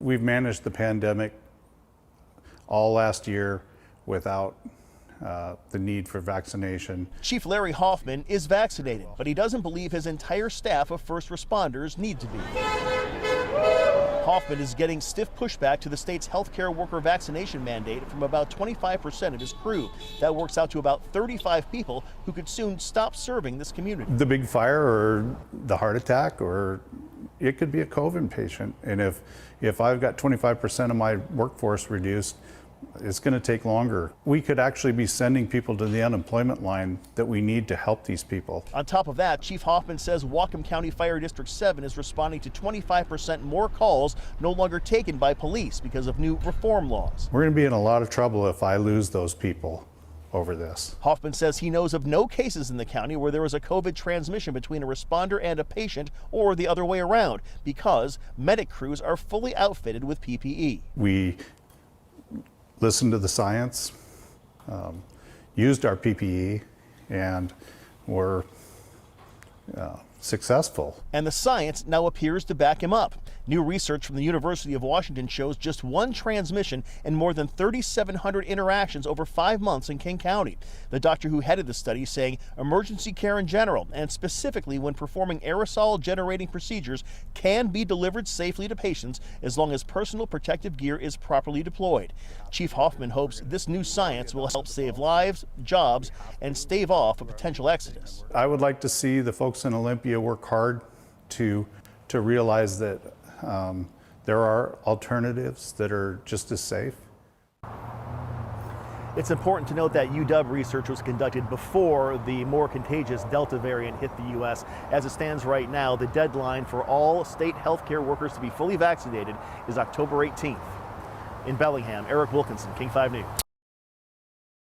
We've managed the pandemic all last year without the need for vaccination. Chief Larry Hoffman is vaccinated, but he doesn't believe his entire staff of first responders need to be. Hoffman is getting stiff pushback to the state's healthcare worker vaccination mandate from about 25% of his crew. That works out to about 35 people who could soon stop serving this community. The big fire or the heart attack, or it could be a COVID patient. And if I've got 25% of my workforce reduced, it's going to take longer. We could actually be sending people to the unemployment line that we need to help these people. On top of that, Chief Hoffman says Whatcom County Fire District 7 is responding to 25% more calls no longer taken by police because of new reform laws. We're going to be in a lot of trouble if I lose those people over this. Hoffman says he knows of no cases in the county where there was a COVID transmission between a responder and a patient or the other way around because medic crews are fully outfitted with PPE. We listened to the science, used our PPE, and were successful. And the science now appears to back him up. New research from the University of Washington shows just one transmission and more than 3,700 interactions over 5 months in King County. The doctor who headed the study saying emergency care in general, and specifically when performing aerosol generating procedures, can be delivered safely to patients as long as personal protective gear is properly deployed. Chief Hoffman hopes this new science will help save lives, jobs, and stave off a potential exodus. I would like to see the folks in Olympia work hard to realize that there are alternatives that are just as safe. It's important to note that UW research was conducted before the more contagious Delta variant hit the U.S. As it stands right now, the deadline for all state healthcare workers to be fully vaccinated is October 18th. In Bellingham, Eric Wilkinson, King 5 News.